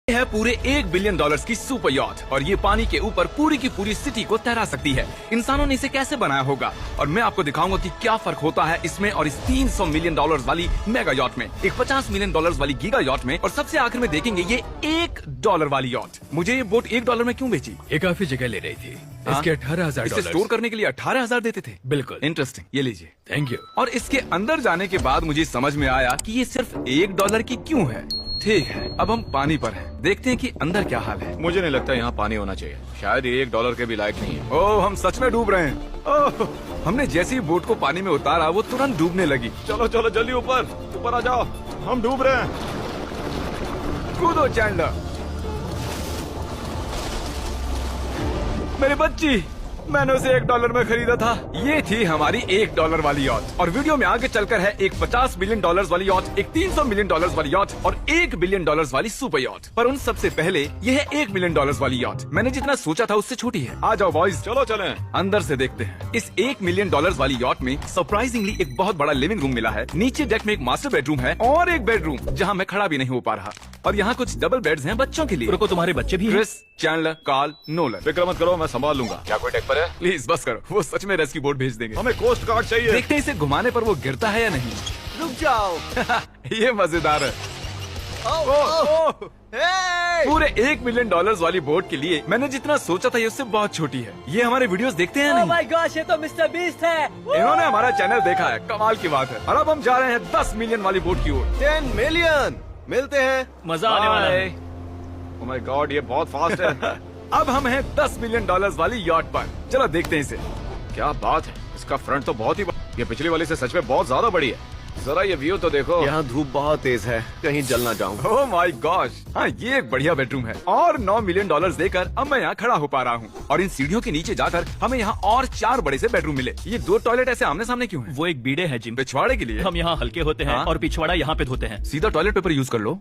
ये है पूरे $1 बिलियन की सुपर यॉट और ये पानी के ऊपर पूरी की पूरी सिटी को तैरा सकती है। इंसानों ने इसे कैसे बनाया होगा और मैं आपको दिखाऊंगा कि क्या फर्क होता है इसमें और इस $300 मिलियन वाली मेगा यॉट में, एक $50 मिलियन वाली गीगा यॉट में, और सबसे आखिर में देखेंगे ये $1 वाली यॉट। मुझे ये बोट $1 में क्यों बेची? ये काफी जगह ले रही थी। इसके $18,000 इसे स्टोर करने के लिए 18,000 देते थे। बिल्कुल इंटरेस्टिंग, ये लीजिए। Thank you. और इसके अंदर जाने के बाद मुझे समझ में आया कि ये सिर्फ $1 की क्यों है। ठीक है, अब हम पानी पर हैं, देखते हैं कि अंदर क्या हाल है। मुझे नहीं लगता यहाँ पानी होना चाहिए, शायद ये $1 के भी लायक नहीं है। ओह, हम सच में डूब रहे हैं। ओह, हमने जैसे ही बोट को पानी में उतारा वो तुरंत डूबने लगी। चलो चलो जल्दी ऊपर आ जाओ, हम डूब रहे हैं। कूदो चैंडलर। मेरी बच्ची, मैंने उसे $1 में खरीदा था। ये थी हमारी $1 वाली यॉट और वीडियो में आगे चलकर है एक $50 मिलियन वाली यॉट, एक $300 मिलियन वाली यॉट और $1 बिलियन वाली सुपर यॉट। पर उन सबसे पहले ये है $1 मिलियन वाली यॉट। मैंने जितना सोचा था उससे छोटी है। आ जाओ बॉयज, चलो चलें। अंदर से देखते हैं। इस $1 मिलियन वाली यॉट में सरप्राइजिंगली एक बहुत बड़ा लिविंग रूम मिला है। नीचे डेक में एक मास्टर बेडरूम है और एक बेडरूम जहाँ मैं खड़ा भी नहीं हो पा रहा। और यहाँ कुछ डबल बेड्स हैं बच्चों के लिए। रुको, तुम्हारे बच्चे भी हैं? Chris, Chandler, Carl, Nolan. फिक्र मत करो, मैं संभाल लूंगा। क्या कोई टेक पर है? प्लीज बस करो, वो सच में रेस्क्यू बोट भेज देंगे। हमें कोस्ट गार्ड चाहिए। देखते हैं इसे घुमाने पर वो गिरता है या नहीं। रुक जाओ। ये मजेदार है। पूरे $1 मिलियन वाली बोट के लिए मैंने जितना सोचा था ये उससे बहुत छोटी है। ये हमारे वीडियोस देखते हैं या ओह नहीं? माय गॉश, ये तो मिस्टर बीस्ट है। इन्होंने हमारा चैनल देखा है, कमाल की बात है। और अब हम जा रहे हैं 10 मिलियन वाली बोट की ओर। 10 मिलियन मिलते हैं। मजा आने वाला है। ओह माय गॉड, ये बहुत फास्ट है। अब हम हैं $10 मिलियन वाली यॉट पर। चलो देखते हैं इसे। क्या बात है, इसका फ्रंट तो बहुत ही ये पिछली वाली से सच में बहुत ज्यादा बड़ी है। जरा ये व्यू तो देखो। यहाँ धूप बहुत तेज है, कहीं जल ना जाऊँ। ओह माय गॉश, हाँ ये एक बढ़िया बेडरूम है। और $9 मिलियन देकर अब मैं यहाँ खड़ा हो पा रहा हूँ। और इन सीढ़ियों के नीचे जाकर हमें यहाँ और 4 बड़े से बेडरूम मिले। ये 2 टॉयलेट ऐसे आमने सामने क्यों हैं? वो एक बीड़े है जिम। पिछवाड़े के लिए। हम यहाँ हल्के होते हैं हाँ? और पिछवाड़ा यहाँ पे धोते हैं। सीधा टॉयलेट पेपर यूज कर लो।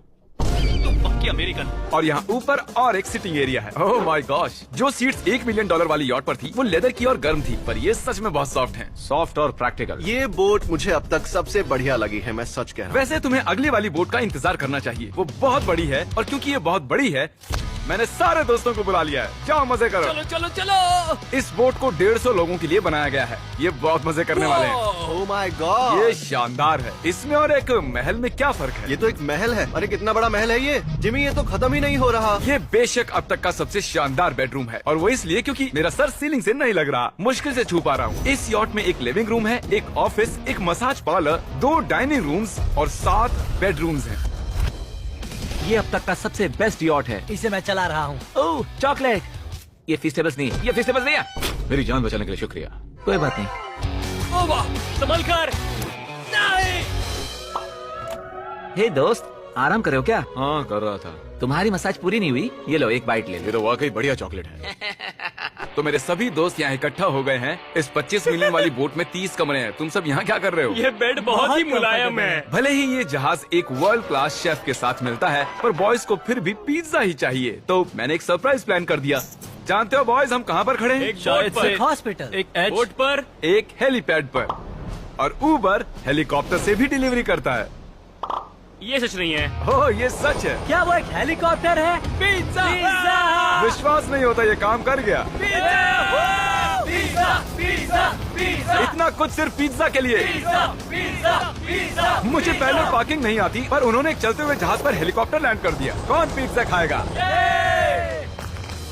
पक्की अमेरिकन। और यहाँ ऊपर और एक सिटिंग एरिया है। ओह माय गॉश, जो सीट्स $1 मिलियन वाली यॉट पर थी वो लेदर की और गर्म थी, पर ये सच में बहुत सॉफ्ट हैं। सॉफ्ट और प्रैक्टिकल। ये बोट मुझे अब तक सबसे बढ़िया लगी है, मैं सच कह रहा हूँ। वैसे तुम्हें अगली वाली बोट का इंतजार करना चाहिए, वो बहुत बड़ी है। और क्योंकि ये बहुत बड़ी है मैंने सारे दोस्तों को बुला लिया है। जाओ मजे करो। चलो चलो चलो। इस बोट को 150 लोगों के लिए बनाया गया है। ये बहुत मजे करने वाले हैं। ओह माय गॉड, ये शानदार है। इसमें और एक महल में क्या फर्क है? ये तो एक महल है। अरे कितना बड़ा महल है ये जिमी, ये तो खत्म ही नहीं हो रहा। ये बेशक अब तक का सबसे शानदार बेडरूम है और वो इसलिए क्योंकि मेरा सर सीलिंग से नहीं लग रहा, मुश्किल से छू पा रहा हूँ। इस यॉट में एक लिविंग रूम है, एक ऑफिस, एक मसाज पार्लर, 2 डाइनिंग रूम्स और 7 बेडरूम्स हैं। ये अब तक का सबसे बेस्ट यॉट है। इसे मैं चला रहा हूँ। ओह चॉकलेट। ये फीस्टेबल्स नहीं, ये फीस्टेबल्स नहीं है। मेरी जान बचाने के लिए शुक्रिया। कोई बात नहीं। ओ वाह, संभल कर। नहीं। हे दोस्त, आराम कर रहे हो क्या? हाँ कर रहा था। तुम्हारी मसाज पूरी नहीं हुई? ये लो एक बाइट ले लो। ये तो वाकई बढ़िया चॉकलेट है। तो मेरे सभी दोस्त यहाँ इकट्ठा हो गए हैं। इस 25 मिलियन वाली बोट में 30 कमरे हैं। तुम सब यहाँ क्या कर रहे हो? ये बेड बहुत ही मुलायम है। भले ही ये जहाज एक वर्ल्ड क्लास शेफ के साथ मिलता है, पर बॉयज को फिर भी पिज्जा ही चाहिए। तो मैंने एक सरप्राइज प्लान कर दिया। जानते हो बॉयज हम कहाँ पर खड़े हैं? एक शायद से हॉस्पिटल, एक बोट पर, एक हेलीपैड पर। और उबर हेलीकॉप्टर से भी डिलीवरी करता है। ये सच नहीं है। ओह ये सच है। क्या वो एक हेलीकॉप्टर है? पिज्जा। विश्वास नहीं होता ये काम कर गया। पिज्जा पिज्जा पिज्जा इतना कुछ सिर्फ पिज्जा के लिए। Pizza pizza. मुझे पहले पार्किंग नहीं आती, पर उन्होंने एक चलते हुए जहाज पर हेलीकॉप्टर लैंड कर दिया। कौन पिज्जा खाएगा?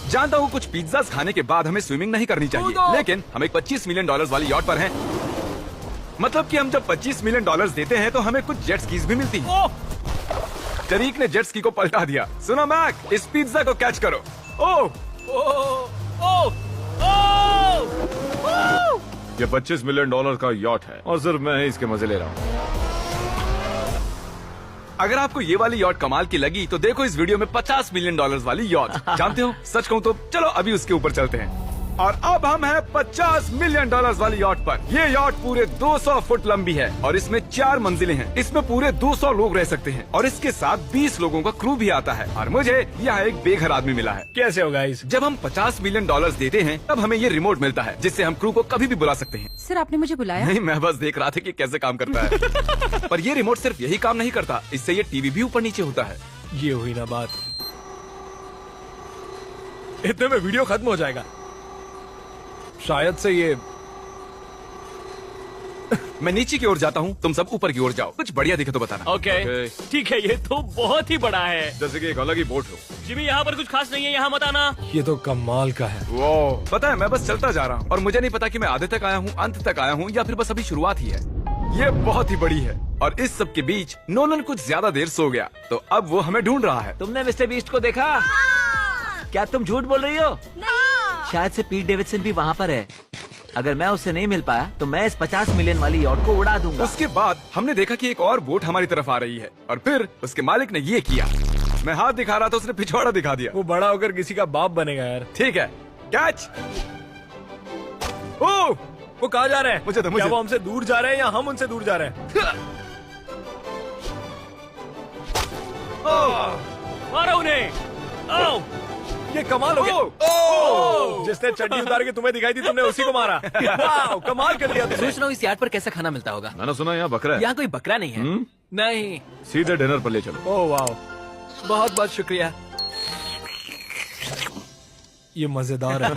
जानता हूँ कुछ पिज्जा खाने के बाद हमें स्विमिंग नहीं करनी चाहिए, लेकिन हम एक $25 मिलियन वाली यॉट पर हैं। मतलब कि हम जब $25 मिलियन देते हैं तो हमें कुछ जेट स्कीज भी मिलती हैं। तरीक ने जेट स्की को पलटा दिया। सुनो मैक, इस पिज्जा को कैच करो। ओह ये $25 मिलियन का यॉट है और सिर्फ मैं ही इसके मजे ले रहा हूँ। अगर आपको ये वाली यॉट कमाल की लगी तो देखो इस वीडियो में $50 मिलियन वाली यॉट। जानते हो सच कहूँ तो चलो अभी उसके ऊपर चलते हैं। और अब हम हैं $50 मिलियन वाली यॉट पर। ये यॉट पूरे 200 फुट लंबी है और इसमें 4 मंजिलें हैं। इसमें पूरे 200 लोग रह सकते हैं और इसके साथ 20 लोगों का क्रू भी आता है। और मुझे यहाँ एक बेघर आदमी मिला है। कैसे होगा इस? जब हम $50 मिलियन देते हैं तब हमें ये रिमोट मिलता है जिससे हम क्रू को कभी भी बुला सकते हैं। सर आपने मुझे बुलाया? नहीं, मैं बस देख रहा था कि कैसे काम करता है। पर ये रिमोट सिर्फ यही काम नहीं करता, इससे ये टीवी भी ऊपर नीचे होता है। ये हुई ना बात। इतने में वीडियो खत्म हो जाएगा। शायद से ये मैं नीचे की ओर जाता हूँ, तुम सब ऊपर की ओर जाओ। कुछ बढ़िया दिखे तो बताना। Okay Okay. ठीक है, ये तो बहुत ही बड़ा है। जैसे कि एक अलग ही बोट हो। जिमी यहाँ पर कुछ खास नहीं है, यहाँ मत आना। ये तो कमाल का है। वो पता है, मैं बस चलता जा रहा हूँ और मुझे नहीं पता कि मैं आधे तक आया हूँ, अंत तक आया हूँ, या फिर बस अभी शुरुआत ही है। ये बहुत ही बड़ी है और इस सब के बीच नोलन कुछ ज्यादा देर सो गया, तो अब वो हमें ढूंढ रहा है। तुमने मिस्टर बीस्ट को देखा? क्या तुम झूठ बोल रही हो? शायद से पीट डेविडसन भी वहाँ पर है। अगर मैं उससे नहीं मिल पाया तो मैं इस 50 मिलियन वाली यॉट को उड़ा दूंगा। उसके बाद हमने देखा कि एक और बोट हमारी तरफ आ रही है और फिर उसके मालिक ने ये किया। मैं हाथ दिखा रहा था, उसने पिछवाड़ा दिखा दिया। वो बड़ा होकर किसी का बाप बनेगा यार। ठीक है, कैच। ओह, वो कहाँ जा रहे हैं? मुझे क्या वो हमसे दूर जा रहे हैं या हम उनसे दूर जा रहे हैं? मारो उन्हें। ओह, ये कमाल हो गया। ओह! जिसने चड्डी उतार के तुम्हें दिखाई थी, तुमने उसी को मारा। वाह, कमाल कर दिया तुमने। सोच रहा हूँ इस यार्ड पर कैसा खाना मिलता होगा। मैंने सुना यहाँ बकरा है। यहाँ कोई बकरा नहीं है। नहीं। सीधे डिनर पर ले चलो। ओह वाह, बहुत बहुत शुक्रिया। ये मजेदार है।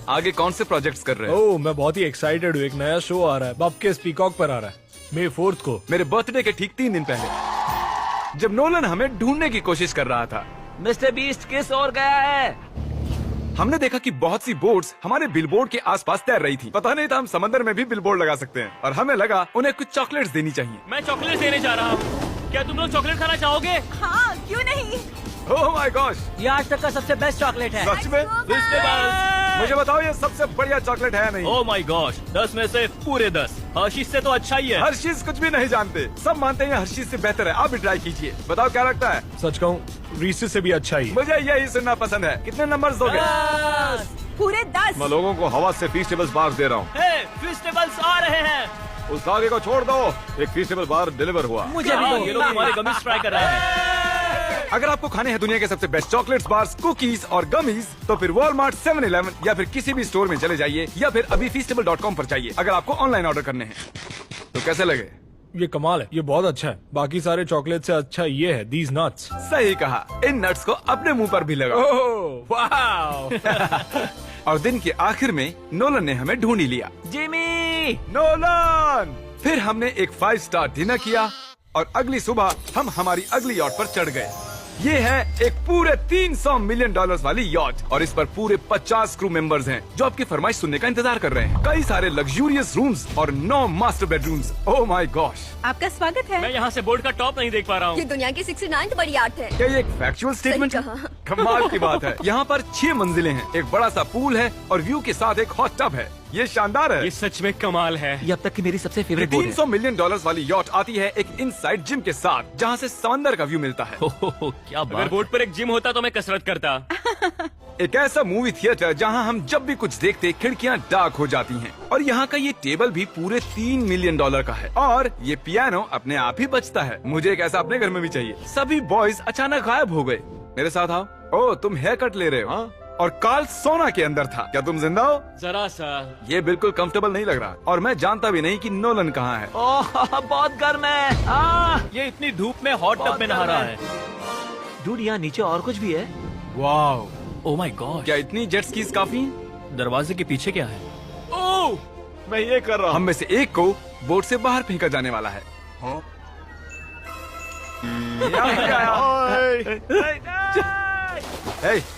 आगे कौन से प्रोजेक्ट्स कर रहे हैं? ओह, मैं बहुत ही एक्साइटेड हूँ। एक नया शो आ रहा है, बपके पीकॉक पर आ रहा है May 4th को। मेरे बर्थडे के ठीक 3 दिन पहले, जब नोलन हमें ढूंढने की कोशिश कर रहा था। मिस्टर बीस्ट किस ओर गया है? हमने देखा कि बहुत सी बोट्स हमारे बिलबोर्ड के आसपास तैर रही थी। पता नहीं था हम समंदर में भी बिलबोर्ड लगा सकते हैं, और हमें लगा उन्हें कुछ चॉकलेट्स देनी चाहिए। मैं चॉकलेट देने जा रहा हूँ। क्या तुम लोग चॉकलेट खाना चाहोगे? हाँ, क्यों नहीं? ओह माय गॉश, ये आज तक का सबसे बेस्ट चॉकलेट है। सच में? मुझे बताओ, ये सबसे बढ़िया चॉकलेट है नहीं? ओह माय गॉश, 10 में से पूरे 10। हर्शीज से तो अच्छा ही है। हर्शीज कुछ भी नहीं जानते, सब मानते हैं हर्शीज से बेहतर है। आप भी ट्राई कीजिए, बताओ क्या लगता है? सच कहूँ, रीसेस से भी अच्छा ही। मुझे यही सुनना पसंद है। कितने नंबर्स दोगे? पूरे 10। मैं लोगों को हवा से फीस्टेबल्स बार्स दे रहा हूँ। हे, फेस्टिवल्स आ रहे हैं। उस धागे को छोड़ दो। एक फीस्टेबल बार डिलीवर हुआ। मुझे हाँ, भी ये लोग हमारे गमीज ट्राई कर रहे हैं। अगर आपको खाने हैं दुनिया के सबसे बेस्ट चॉकलेट्स, बार्स, कुकीज और गमीज, तो फिर वॉलमार्ट, 7-Eleven या फिर किसी भी स्टोर में चले जाइए, या फिर अभी feastable.com पर जाइए अगर आपको ऑनलाइन ऑर्डर करने हैं। तो कैसे लगे? ये कमाल है, ये बहुत अच्छा है। बाकी सारे चॉकलेट से अच्छा ये है, these nuts। सही कहा, इन नट्स को अपने मुंह पर भी लगाओ। ओह वाह। और दिन के आखिर में नोलन ने हमें ढूंढ ही लिया। जिमी! नोलन! फिर हमने एक 5 स्टार डिनर किया और अगली सुबह हम हमारी अगली यॉट पर चढ़ गए। ये है एक पूरे $300 मिलियन वाली यॉट, और इस पर पूरे 50 क्रू मेंबर्स हैं जो आपकी फरमाइश सुनने का इंतजार कर रहे हैं। कई सारे लग्जूरियस रूम्स और 9 master bedrooms. Oh my gosh, आपका स्वागत है। मैं यहाँ से बोर्ड का टॉप नहीं देख पा रहा ये हूँ। दुनिया की 69th बड़ी आर्ट है। क्या ये एक फैक्चुअल स्टेटमेंट है? कहा। कमाल की बात है। यहाँ पर 6 मंजिलें हैं, एक बड़ा सा पूल है और व्यू के साथ एक हॉट टब है। ये शानदार है। ये सच में कमाल है। ये अब तक की मेरी सबसे फेवरेट बोट है। $300 मिलियन वाली यॉट आती है एक इनसाइड जिम के साथ, जहाँ से समंदर का व्यू मिलता है। क्या अगर बात। बोर्ड पर एक जिम होता तो मैं कसरत करता। एक ऐसा मूवी थिएटर जहां हम जब भी कुछ देखते खिड़कियां डार्क हो जाती हैं। और यहाँ का ये टेबल भी पूरे $3 मिलियन का है, और ये पियानो अपने आप ही बजता है। मुझे एक ऐसा अपने घर में भी चाहिए। सभी बॉयज अचानक गायब हो गए। मेरे साथ आओ। ओह, तुम हेयर कट ले रहे हो? हाँ? और कार्ल सोना के अंदर था। क्या तुम जिंदा हो? जरा सा। ये बिल्कुल कंफर्टेबल नहीं लग रहा, और मैं जानता भी नहीं कि नोलन कहाँ है। ओह, बहुत गर्म है। ये इतनी धूप में हॉट टब में नहा रहा है। डूड, यहाँ नीचे और कुछ भी है। वाओ, ओह माय गॉड, क्या इतनी जेट स्कीज काफी हैं? दरवाजे के पीछे क्या है? ओह, मैं ये कर रहा हूँ। हम में से एक को बोट से बाहर फेंका जाने वाला है।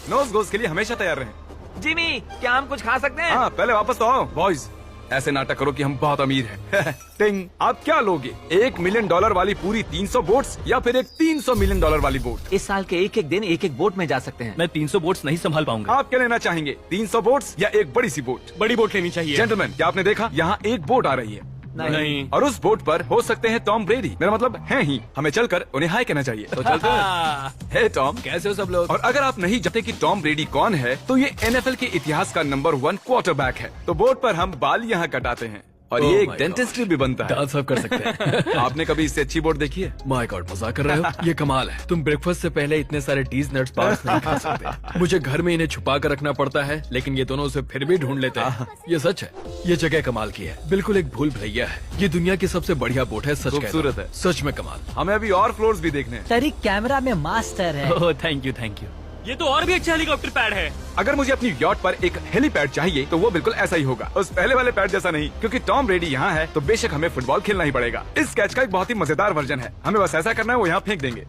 नोज गोज के लिए हमेशा तैयार रहें। जिमी, क्या हम कुछ खा सकते हैं? हाँ, पहले वापस तो आओ। बॉयज, ऐसे नाटक करो कि हम बहुत अमीर हैं। टिंग, आप क्या लोगे? $1 मिलियन वाली पूरी 300 बोट्स, या फिर एक $300 मिलियन वाली बोट? इस साल के एक एक दिन एक एक बोट में जा सकते हैं। मैं 300 बोट्स नहीं संभाल पाऊंगा। आप क्या लेना चाहेंगे, 300 बोट्स या एक बड़ी सी बोट? बड़ी बोट लेनी चाहिए। जेंटलमैन, क्या आपने देखा यहाँ एक बोट आ रही है? नहीं। और उस बोट पर हो सकते हैं टॉम ब्रेडी। मेरा मतलब है ही। हमें चलकर उन्हें हाय कहना चाहिए। तो चलते हैं। हे टॉम, कैसे हो सब लोग? और अगर आप नहीं जानते कि टॉम ब्रेडी कौन है, तो ये NFL के इतिहास का नंबर 1 क्वार्टरबैक है। तो बोट पर हम बाल यहाँ कटाते हैं, और ये एक डेंटिस्ट्री भी बनता है। दांत साफ कर सकते हैं। आपने कभी इससे अच्छी बोट देखी है? माय गॉड, मजाक कर रहे हो? ये कमाल है। तुम ब्रेकफास्ट से पहले इतने सारे टीज नट्स बार्स नहीं खा सकते। मुझे घर में इन्हें छुपा कर रखना पड़ता है, लेकिन ये दोनों उसे फिर भी ढूंढ लेते हैं। ये सच है, ये जगह कमाल की है। बिल्कुल एक भूल भुलैया है। ये दुनिया की सबसे बढ़िया बोट है। सच कहता हूं। खूबसूरत है। सच में कमाल। हमें अभी और फ्लोर्स भी देखने हैं। तरीक कैमरा में मास्टर है। Oh thank you thank you. ये तो और भी अच्छा हेलीकॉप्टर पैड है। अगर मुझे अपनी यॉट पर एक हेलीपैड चाहिए तो वो बिल्कुल ऐसा ही होगा, उस पहले वाले पैड जैसा नहीं, क्योंकि टॉम ब्रेडी यहाँ है तो बेशक हमें फुटबॉल खेलना ही पड़ेगा। इस कैच का एक बहुत ही मजेदार वर्जन है, हमें बस ऐसा करना है, वो यहाँ फेंक देंगे।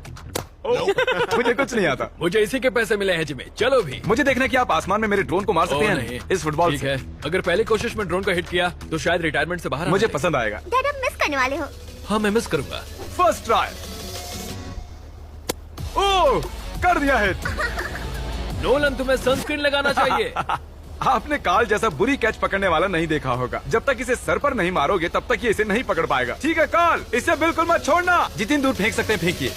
मुझे कुछ नहीं आता। मुझे इसी के पैसे मिले हैं जिमी, चलो भी। मुझे देखना है कि आप आसमान में मेरे ड्रोन को मार सकते ओह, हैं नहीं। इस फुटबॉल ठीक से। है, अगर पहली कोशिश में ड्रोन को हिट किया तो शायद रिटायरमेंट से बाहर आ मुझे जाए। पसंद आएगा। डैड अब मिस करने वाले हो। हाँ, मैं मिस करूंगा। First try. ओह, कर दिया हिट। नोलन, तुम्हें सनस्क्रीन लगाना चाहिए। आपने काल जैसा बुरी कैच पकड़ने वाला नहीं देखा होगा। जब तक इसे सर पर नहीं मारोगे तब तक ये इसे नहीं पकड़ पाएगा। ठीक है काल, इसे बिल्कुल मत छोड़ना। जितनी दूर फेंक सकते हैं फेंकिए।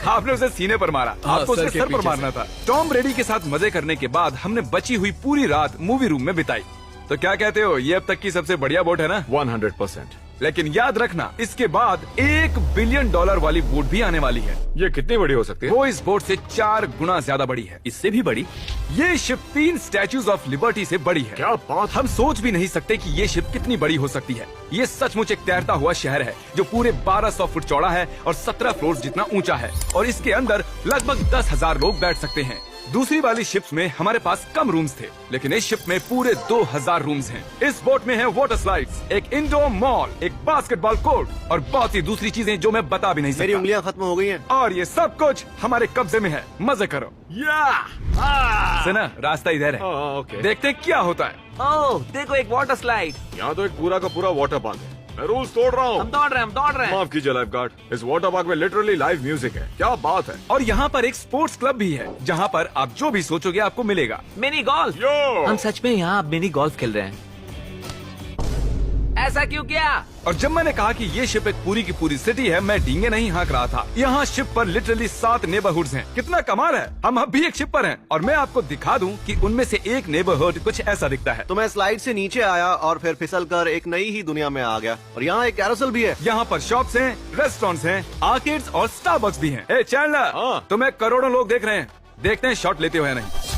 आपने उसे सीने पर मारा, हाँ, आपको सर उसे के सर पर पीछे मारना था। टॉम ब्रेडी के साथ मजे करने के बाद हमने बची हुई पूरी रात मूवी रूम में बिताई। तो क्या कहते हो, ये अब तक की सबसे बढ़िया बोट है ना? 100%। लेकिन याद रखना, इसके बाद $1 बिलियन वाली बोट भी आने वाली है। ये कितनी बड़ी हो सकती है? वो इस बोट से 4 गुना ज्यादा बड़ी है। इससे भी बड़ी? ये शिप 3 स्टैच्यूज ऑफ लिबर्टी से बड़ी है। क्या बात! हम सोच भी नहीं सकते कि ये शिप कितनी बड़ी हो सकती है। ये सचमुच एक तैरता हुआ शहर है जो पूरे 1200 फुट चौड़ा है और 17 फ्लोर जितना ऊंचा है, और इसके अंदर लगभग 10,000 लोग बैठ सकते हैं। दूसरी वाली शिप्स में हमारे पास कम रूम्स थे, लेकिन इस शिप में पूरे 2000 रूम्स हैं। इस बोट में है वाटर स्लाइड्स, एक इंडोर मॉल, एक बास्केटबॉल कोर्ट और बहुत सी दूसरी चीजें जो मैं बता भी नहीं मेरी सकता। उंगलियां खत्म हो गई हैं। और ये सब कुछ हमारे कब्जे में है। मजे करो। सुना, रास्ता इधर है। ओके। देखते हैं क्या होता है। ओह, देखो एक वाटर स्लाइड। यहाँ तो एक पूरा का पूरा वाटर पार्क है। मैं रूल्स तोड़ रहा हूँ। हम दौड़ रहे हैं। माफ कीजिए लाइफ गार्ड, इस वाटर पार्क में लिटरली लाइव म्यूजिक है। क्या बात है। और यहाँ पर एक स्पोर्ट्स क्लब भी है जहाँ पर आप जो भी सोचोगे आपको मिलेगा। Mini golf. यो! हम सच में यहाँ मिनी गोल्फ खेल रहे हैं। ऐसा क्यों किया? और जब मैंने कहा कि ये शिप एक पूरी की पूरी सिटी है, मैं डींगे नहीं हाँक रहा था। यहाँ शिप पर लिटरली 7 नेबरहुड्स हैं। कितना कमाल है। हम अब भी एक शिप पर हैं और मैं आपको दिखा दूं कि उनमें से एक नेबरहुड कुछ ऐसा दिखता है। तो मैं स्लाइड से नीचे आया और फिर फिसल कर एक नई ही दुनिया में आ गया। और यहाँ एक कैरोसेल भी है। यहाँ पर शॉप्स हैं, रेस्टोरेंट्स हैं, आर्केड्स और स्टारबक्स भी हैं। ए चैंडलर, हाँ। तुम्हें करोड़ों लोग देख रहे हैं, देखते हैं शॉट लेते हो या नहीं।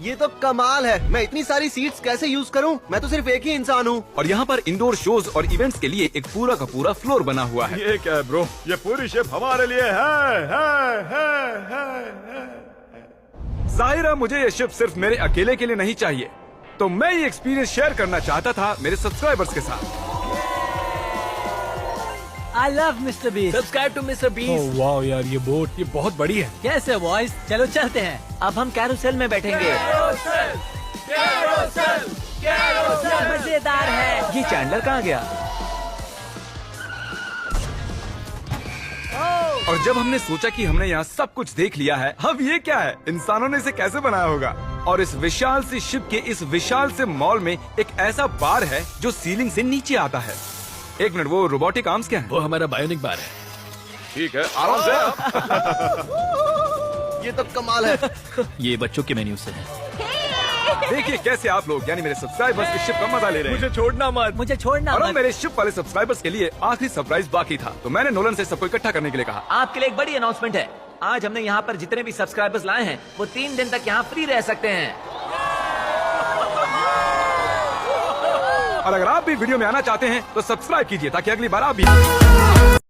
ये तो कमाल है। मैं इतनी सारी सीट्स कैसे यूज करूं? मैं तो सिर्फ एक ही इंसान हूँ। और यहाँ पर इंडोर शोज और इवेंट्स के लिए एक पूरा का पूरा फ्लोर बना हुआ है। ये क्या है ब्रो? ये पूरी शिप हमारे लिए है। जाहिर है मुझे ये शिप सिर्फ मेरे अकेले के लिए नहीं चाहिए, तो मैं ये एक्सपीरियंस शेयर करना चाहता था मेरे सब्सक्राइबर्स के साथ। I love Mr. Beast. Subscribe to mister beast. वाह यार, ये बोट ये बहुत बड़ी है। कैसे बॉयज? चलो चलते हैं। अब हम कैरोसेल में बैठेंगे। मजेदार है। ये चैंडलर कहाँ गया? और जब हमने सोचा कि हमने यहाँ सब कुछ देख लिया है, अब ये क्या है, इंसानों ने इसे कैसे बनाया होगा। और इस विशाल सी शिप के इस विशाल से मॉल में एक ऐसा बार है जो सीलिंग से नीचे आता है। एक मिनट, वो रोबोटिक आर्म्स क्या है? वो हमारा बायोनिक बार है। ठीक है, आराम से। ये तो कमाल है। ये बच्चों के मेन्यू से है। देखिए कैसे आप लोग यानी मेरे सब्सक्राइबर्स इस शिप का मजा ले रहे हैं। मुझे छोड़ना मत। मुझे छोड़ना और अब मत। मेरे शिप वाले सब्सक्राइबर्स के लिए आखिरी सरप्राइज बाकी था, तो मैंने नोलन से सबको इकट्ठा करने के लिए कहा। आपके लिए एक बड़ी अनाउंसमेंट है। आज हमने यहाँ पर जितने भी सब्सक्राइबर्स लाए हैं वो 3 दिन तक यहाँ फ्री रह सकते हैं। और अगर आप भी वीडियो में आना चाहते हैं तो सब्सक्राइब कीजिए ताकि अगली बार आप भी